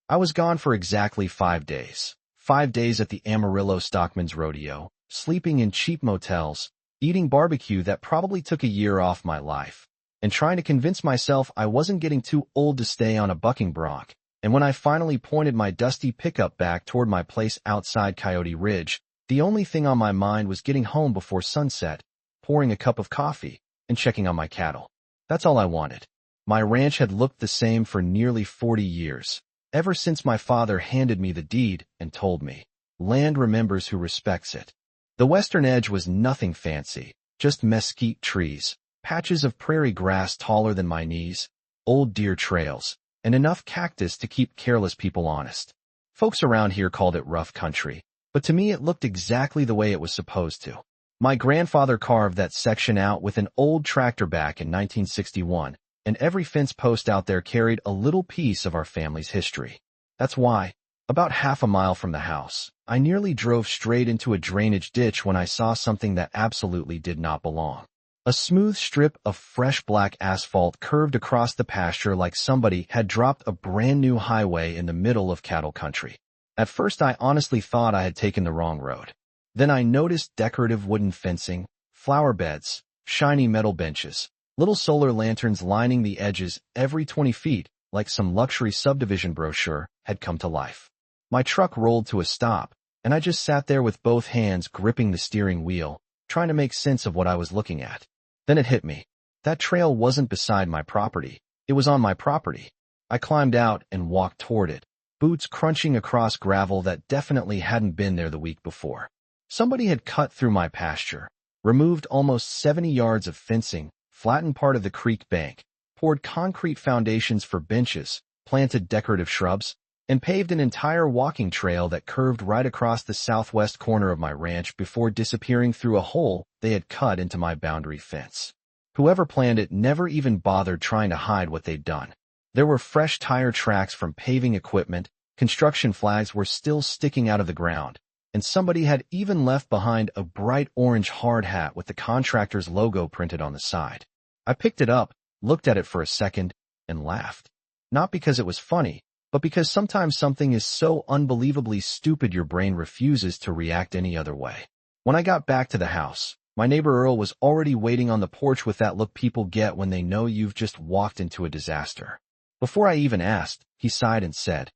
I was gone for exactly 5 days. 5 days at the Amarillo Stockman's Rodeo, sleeping in cheap motels, eating barbecue that probably took a year off my life, and trying to convince myself I wasn't getting too old to stay on a bucking bronc. And when I finally pointed my dusty pickup back toward my place outside Coyote Ridge, the only thing on my mind was getting home before sunset, pouring a cup of coffee, and checking on my cattle. That's all I wanted. My ranch had looked the same for nearly 40 years, ever since my father handed me the deed and told me, "Land remembers who respects it." The western edge was nothing fancy, just mesquite trees, patches of prairie grass taller than my knees, old deer trails, and enough cactus to keep careless people honest. Folks around here called it rough country, but to me it looked exactly the way it was supposed to. My grandfather carved that section out with an old tractor back in 1961, and every fence post out there carried a little piece of our family's history. That's why, about half a mile from the house, I nearly drove straight into a drainage ditch when I saw something that absolutely did not belong. A smooth strip of fresh black asphalt curved across the pasture like somebody had dropped a brand new highway in the middle of cattle country. At first I honestly thought I had taken the wrong road. Then I noticed decorative wooden fencing, flower beds, shiny metal benches, little solar lanterns lining the edges every 20 feet, like some luxury subdivision brochure had come to life. My truck rolled to a stop, and I just sat there with both hands gripping the steering wheel, trying to make sense of what I was looking at. Then it hit me. That trail wasn't beside my property. It was on my property. I climbed out and walked toward it, boots crunching across gravel that definitely hadn't been there the week before. Somebody had cut through my pasture, removed almost 70 yards of fencing, flattened part of the creek bank, poured concrete foundations for benches, planted decorative shrubs, and paved an entire walking trail that curved right across the southwest corner of my ranch before disappearing through a hole they had cut into my boundary fence. Whoever planned it never even bothered trying to hide what they'd done. There were fresh tire tracks from paving equipment, construction flags were still sticking out of the ground, and somebody had even left behind a bright orange hard hat with the contractor's logo printed on the side. I picked it up, looked at it for a second, and laughed. Not because it was funny, but because sometimes something is so unbelievably stupid your brain refuses to react any other way. When I got back to the house, my neighbor Earl was already waiting on the porch with that look people get when they know you've just walked into a disaster. Before I even asked, he sighed and said,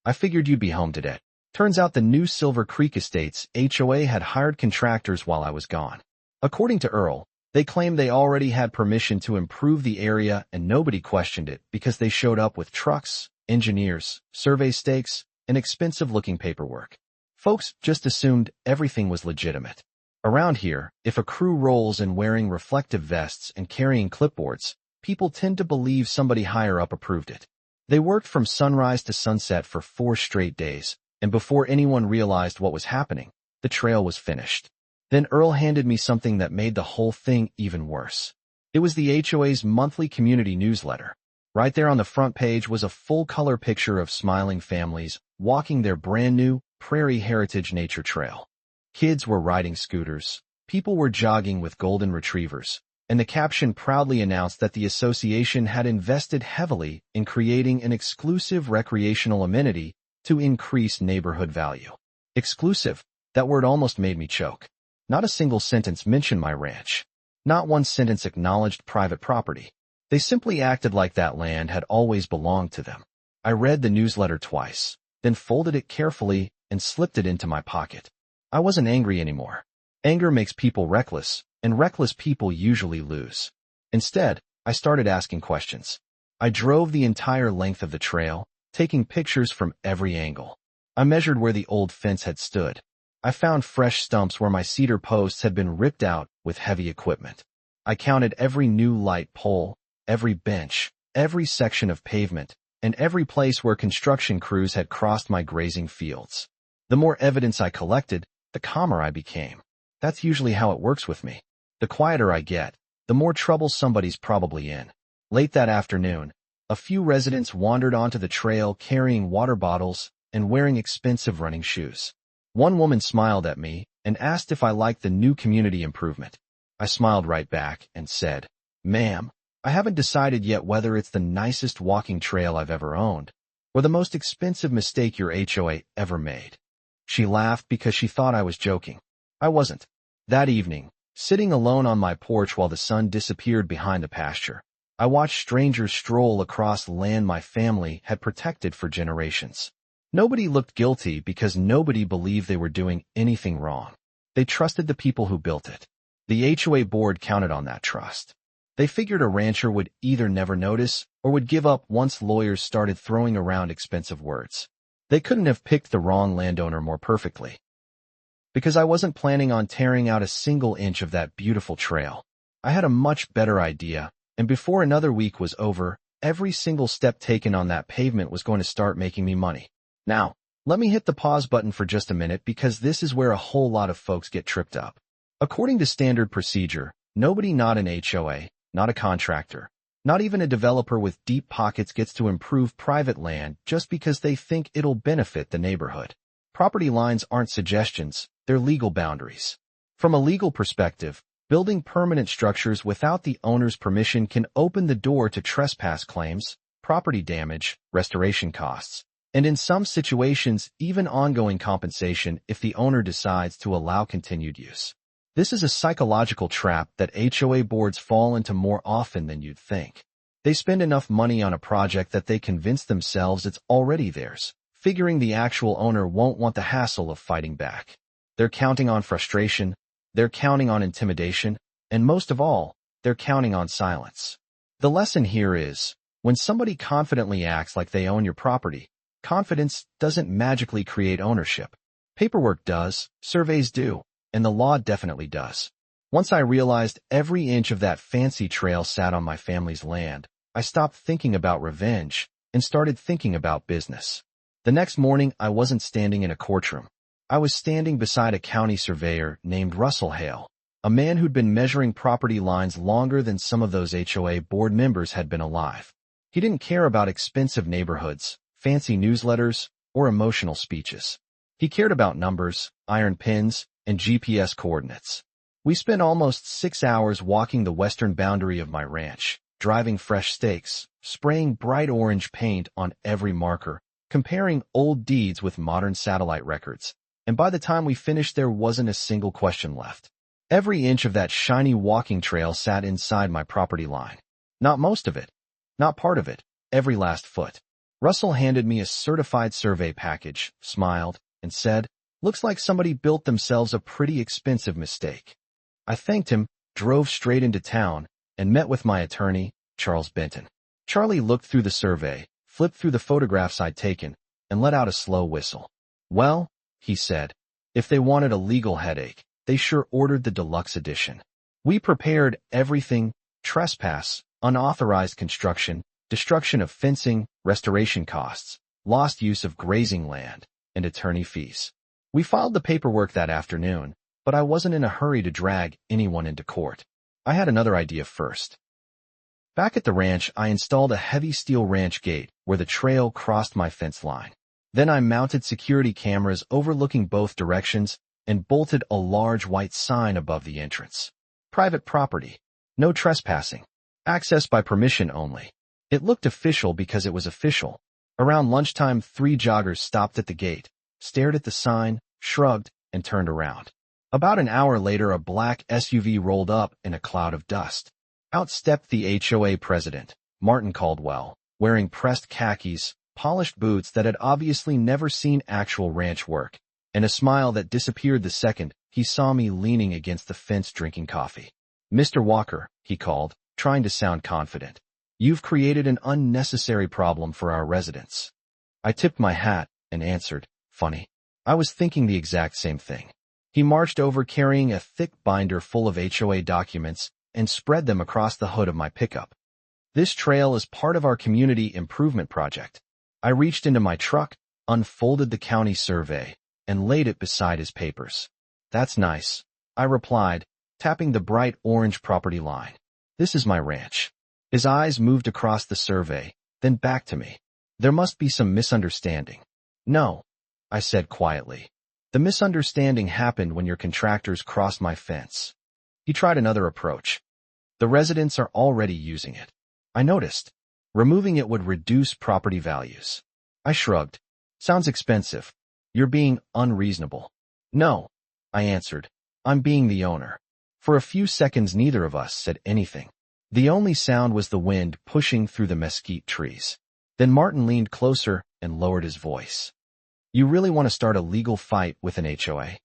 "I figured you'd be home today." Turns out the new Silver Creek Estates HOA had hired contractors while I was gone. According to Earl, they claimed they already had permission to improve the area and nobody questioned it because they showed up with trucks, engineers, survey stakes, and expensive-looking paperwork. Folks just assumed everything was legitimate. Around here, if a crew rolls in wearing reflective vests and carrying clipboards, people tend to believe somebody higher up approved it. They worked from sunrise to sunset for 4 straight days, and before anyone realized what was happening, the trail was finished. Then Earl handed me something that made the whole thing even worse. It was the HOA's monthly community newsletter. Right there on the front page was a full-color picture of smiling families walking their brand-new Prairie Heritage Nature Trail. Kids were riding scooters, people were jogging with golden retrievers, and the caption proudly announced that the association had invested heavily in creating an exclusive recreational amenity to increase neighborhood value. Exclusive, that word almost made me choke. Not a single sentence mentioned my ranch. Not one sentence acknowledged private property. They simply acted like that land had always belonged to them. I read the newsletter twice, then folded it carefully and slipped it into my pocket. I wasn't angry anymore. Anger makes people reckless, and reckless people usually lose. Instead, I started asking questions. I drove the entire length of the trail, taking pictures from every angle. I measured where the old fence had stood. I found fresh stumps where my cedar posts had been ripped out with heavy equipment. I counted every new light pole, every bench, every section of pavement, and every place where construction crews had crossed my grazing fields. The more evidence I collected, the calmer I became. That's usually how it works with me. The quieter I get, the more trouble somebody's probably in. Late that afternoon, a few residents wandered onto the trail carrying water bottles and wearing expensive running shoes. One woman smiled at me and asked if I liked the new community improvement. I smiled right back and said, "Ma'am, I haven't decided yet whether it's the nicest walking trail I've ever owned, or the most expensive mistake your HOA ever made?" She laughed because she thought I was joking. I wasn't. That evening, sitting alone on my porch while the sun disappeared behind the pasture, I watched strangers stroll across land my family had protected for generations. Nobody looked guilty because nobody believed they were doing anything wrong. They trusted the people who built it. The HOA board counted on that trust. They figured a rancher would either never notice or would give up once lawyers started throwing around expensive words. They couldn't have picked the wrong landowner more perfectly. Because I wasn't planning on tearing out a single inch of that beautiful trail, I had a much better idea, and before another week was over, every single step taken on that pavement was going to start making me money. Now, let me hit the pause button for just a minute because this is where a whole lot of folks get tripped up. According to standard procedure, nobody not an HOA, not a contractor, not even a developer with deep pockets gets to improve private land just because they think it'll benefit the neighborhood. Property lines aren't suggestions, they're legal boundaries. From a legal perspective, building permanent structures without the owner's permission can open the door to trespass claims, property damage, restoration costs, and in some situations, even ongoing compensation if the owner decides to allow continued use. This is a psychological trap that HOA boards fall into more often than you'd think. They spend enough money on a project that they convince themselves it's already theirs, figuring the actual owner won't want the hassle of fighting back. They're counting on frustration, they're counting on intimidation, and most of all, they're counting on silence. The lesson here is, when somebody confidently acts like they own your property, confidence doesn't magically create ownership. Paperwork does, surveys do, and the law definitely does. Once I realized every inch of that fancy trail sat on my family's land, I stopped thinking about revenge and started thinking about business. The next morning, I wasn't standing in a courtroom. I was standing beside a county surveyor named Russell Hale, a man who'd been measuring property lines longer than some of those HOA board members had been alive. He didn't care about expensive neighborhoods, fancy newsletters, or emotional speeches. He cared about numbers, iron pins, and GPS coordinates. We spent almost 6 hours walking the western boundary of my ranch, driving fresh stakes, spraying bright orange paint on every marker, comparing old deeds with modern satellite records, and by the time we finished there wasn't a single question left. Every inch of that shiny walking trail sat inside my property line. Not most of it, not part of it, every last foot. Russell handed me a certified survey package, smiled, and said, "Looks like somebody built themselves a pretty expensive mistake." I thanked him, drove straight into town, and met with my attorney, Charles Benton. Charlie looked through the survey, flipped through the photographs I'd taken, and let out a slow whistle. "Well," he said, "if they wanted a legal headache, they sure ordered the deluxe edition. We prepared everything: trespass, unauthorized construction, destruction of fencing, restoration costs, lost use of grazing land, and attorney fees." We filed the paperwork that afternoon, but I wasn't in a hurry to drag anyone into court. I had another idea first. Back at the ranch, I installed a heavy steel ranch gate where the trail crossed my fence line. Then I mounted security cameras overlooking both directions and bolted a large white sign above the entrance. Private property. No trespassing. Access by permission only. It looked official because it was official. Around lunchtime, 3 joggers stopped at the gate, stared at the sign, shrugged, and turned around. About an hour later, a black SUV rolled up in a cloud of dust. Out stepped the HOA president, Martin Caldwell, wearing pressed khakis, polished boots that had obviously never seen actual ranch work, and a smile that disappeared the second he saw me leaning against the fence drinking coffee. "Mr. Walker," he called, trying to sound confident, "you've created an unnecessary problem for our residents." I tipped my hat and answered, "Funny. I was thinking the exact same thing." He marched over carrying a thick binder full of HOA documents and spread them across the hood of my pickup. "This trail is part of our community improvement project." I reached into my truck, unfolded the county survey, and laid it beside his papers. "That's nice," I replied, tapping the bright orange property line. "This is my ranch." His eyes moved across the survey, then back to me. "There must be some misunderstanding." "No," I said quietly. "The misunderstanding happened when your contractors crossed my fence." He tried another approach. "The residents are already using it. I noticed. Removing it would reduce property values." I shrugged. Sounds expensive. You're being unreasonable. No, I answered. I'm being the owner. For a few seconds neither of us said anything. The only sound was the wind pushing through the mesquite trees. Then Martin leaned closer and lowered his voice. You really want to start a legal fight with an HOA?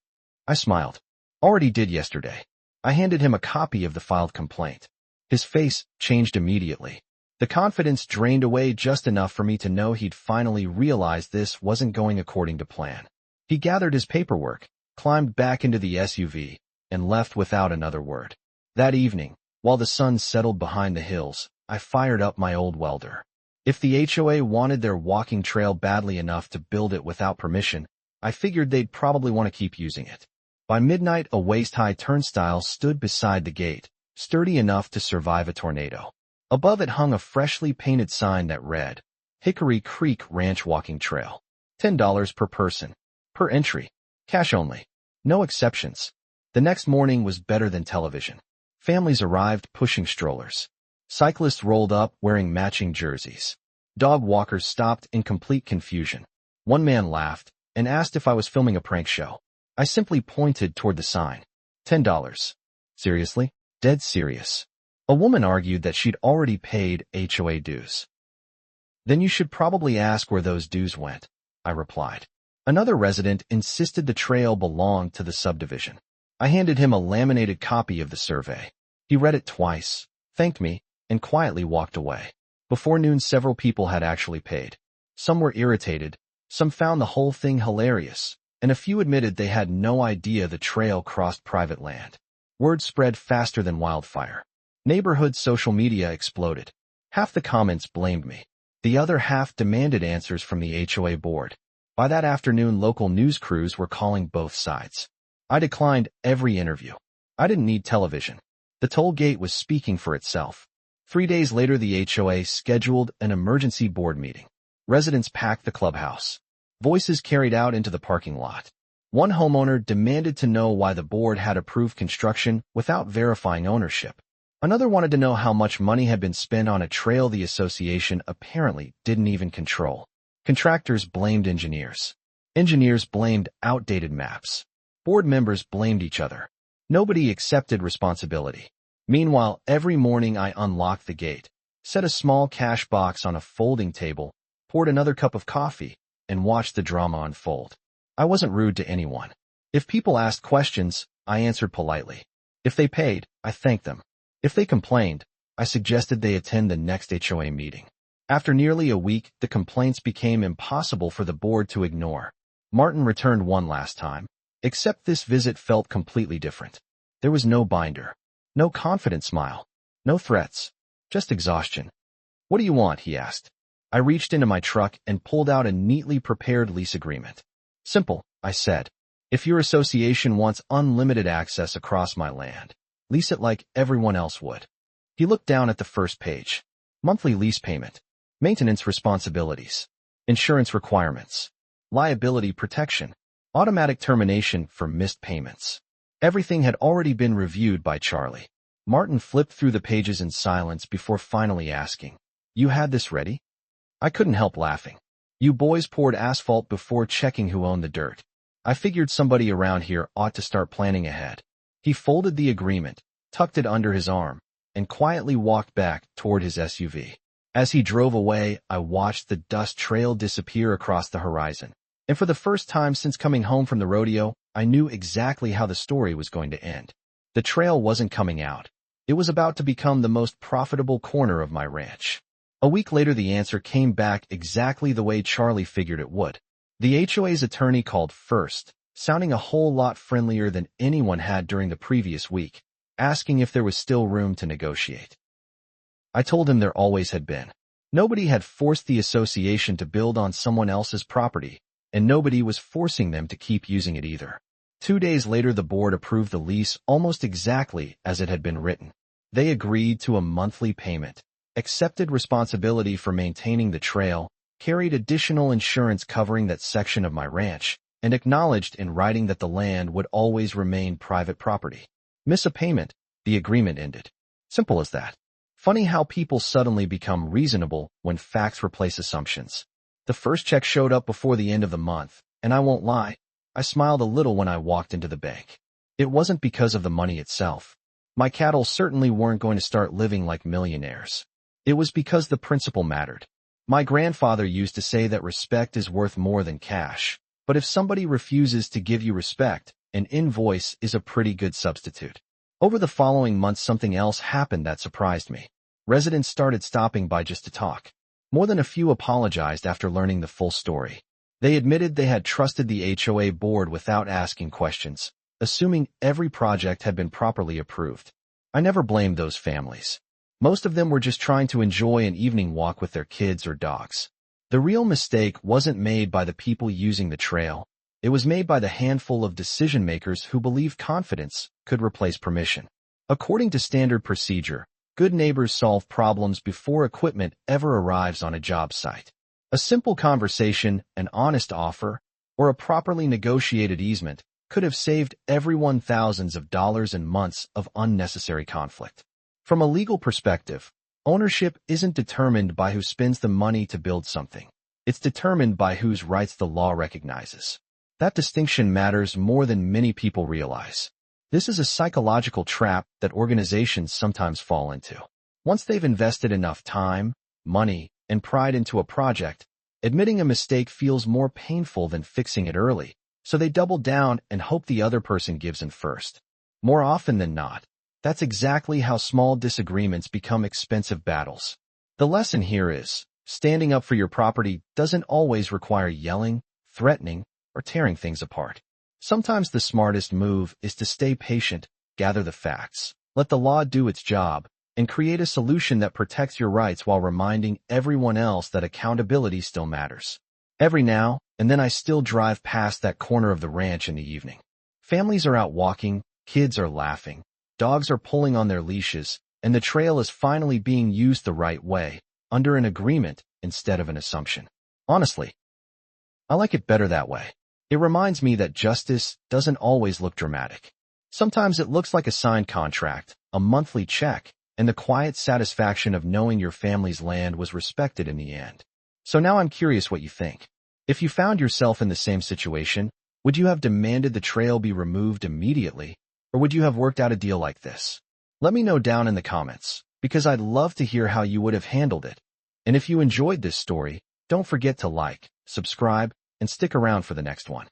I smiled. Already did yesterday. I handed him a copy of the filed complaint. His face changed immediately. The confidence drained away just enough for me to know he'd finally realized this wasn't going according to plan. He gathered his paperwork, climbed back into the SUV, and left without another word. That evening, while the sun settled behind the hills, I fired up my old welder. If the HOA wanted their walking trail badly enough to build it without permission, I figured they'd probably want to keep using it. By midnight, a waist-high turnstile stood beside the gate, sturdy enough to survive a tornado. Above it hung a freshly painted sign that read, Hickory Creek Ranch Walking Trail. $10 per person. Per entry. Cash only. No exceptions. The next morning was better than television. Families arrived pushing strollers. Cyclists rolled up wearing matching jerseys. Dog walkers stopped in complete confusion. One man laughed and asked if I was filming a prank show. I simply pointed toward the sign. $10. Seriously? Dead serious. A woman argued that she'd already paid HOA dues. Then you should probably ask where those dues went, I replied. Another resident insisted the trail belonged to the subdivision. I handed him a laminated copy of the survey. He read it twice, thanked me, and quietly walked away. Before noon, several people had actually paid. Some were irritated, some found the whole thing hilarious, and a few admitted they had no idea the trail crossed private land. Word spread faster than wildfire. Neighborhood social media exploded. Half the comments blamed me. The other half demanded answers from the HOA board. By that afternoon, local news crews were calling both sides. I declined every interview. I didn't need television. The toll gate was speaking for itself. 3 days later, the HOA scheduled an emergency board meeting. Residents packed the clubhouse. Voices carried out into the parking lot. One homeowner demanded to know why the board had approved construction without verifying ownership. Another wanted to know how much money had been spent on a trail the association apparently didn't even control. Contractors blamed engineers. Engineers blamed outdated maps. Board members blamed each other. Nobody accepted responsibility. Meanwhile, every morning I unlocked the gate, set a small cash box on a folding table, poured another cup of coffee, and watched the drama unfold. I wasn't rude to anyone. If people asked questions, I answered politely. If they paid, I thanked them. If they complained, I suggested they attend the next HOA meeting. After nearly a week, the complaints became impossible for the board to ignore. Martin returned one last time, except this visit felt completely different. There was no binder, no confident smile, no threats, just exhaustion. What do you want? He asked. I reached into my truck and pulled out a neatly prepared lease agreement. Simple, I said. If your association wants unlimited access across my land, lease it like everyone else would. He looked down at the first page. Monthly lease payment, maintenance responsibilities, insurance requirements, liability protection, automatic termination for missed payments. Everything had already been reviewed by Charlie. Martin flipped through the pages in silence before finally asking, You had this ready? I couldn't help laughing. You boys poured asphalt before checking who owned the dirt. I figured somebody around here ought to start planning ahead. He folded the agreement, tucked it under his arm, and quietly walked back toward his SUV. As he drove away, I watched the dust trail disappear across the horizon. And for the first time since coming home from the rodeo, I knew exactly how the story was going to end. The trail wasn't coming out. It was about to become the most profitable corner of my ranch. A week later, the answer came back exactly the way Charlie figured it would. The HOA's attorney called first, sounding a whole lot friendlier than anyone had during the previous week, asking if there was still room to negotiate. I told him there always had been. Nobody had forced the association to build on someone else's property, and nobody was forcing them to keep using it either. 2 days later, the board approved the lease almost exactly as it had been written. They agreed to a monthly payment, accepted responsibility for maintaining the trail, carried additional insurance covering that section of my ranch, and acknowledged in writing that the land would always remain private property. Miss a payment, the agreement ended. Simple as that. Funny how people suddenly become reasonable when facts replace assumptions. The first check showed up before the end of the month, and I won't lie, I smiled a little when I walked into the bank. It wasn't because of the money itself. My cattle certainly weren't going to start living like millionaires. It was because the principle mattered. My grandfather used to say that respect is worth more than cash, but if somebody refuses to give you respect, an invoice is a pretty good substitute. Over the following months, something else happened that surprised me. Residents started stopping by just to talk. More than a few apologized after learning the full story. They admitted they had trusted the HOA board without asking questions, assuming every project had been properly approved. I never blamed those families. Most of them were just trying to enjoy an evening walk with their kids or dogs. The real mistake wasn't made by the people using the trail. It was made by the handful of decision-makers who believed confidence could replace permission. According to standard procedure, good neighbors solve problems before equipment ever arrives on a job site. A simple conversation, an honest offer, or a properly negotiated easement could have saved everyone thousands of dollars and months of unnecessary conflict. From a legal perspective, ownership isn't determined by who spends the money to build something. It's determined by whose rights the law recognizes. That distinction matters more than many people realize. This is a psychological trap that organizations sometimes fall into. Once they've invested enough time, money, and pride into a project, admitting a mistake feels more painful than fixing it early, so they double down and hope the other person gives in first. More often than not, that's exactly how small disagreements become expensive battles. The lesson here is, standing up for your property doesn't always require yelling, threatening, or tearing things apart. Sometimes the smartest move is to stay patient, gather the facts, let the law do its job, and create a solution that protects your rights while reminding everyone else that accountability still matters. Every now and then I still drive past that corner of the ranch in the evening. Families are out walking, kids are laughing, dogs are pulling on their leashes, and the trail is finally being used the right way, under an agreement instead of an assumption. Honestly, I like it better that way. It reminds me that justice doesn't always look dramatic. Sometimes it looks like a signed contract, a monthly check, and the quiet satisfaction of knowing your family's land was respected in the end. So now I'm curious what you think. If you found yourself in the same situation, would you have demanded the trail be removed immediately, or would you have worked out a deal like this? Let me know down in the comments, because I'd love to hear how you would have handled it. And if you enjoyed this story, don't forget to like, subscribe, and stick around for the next one.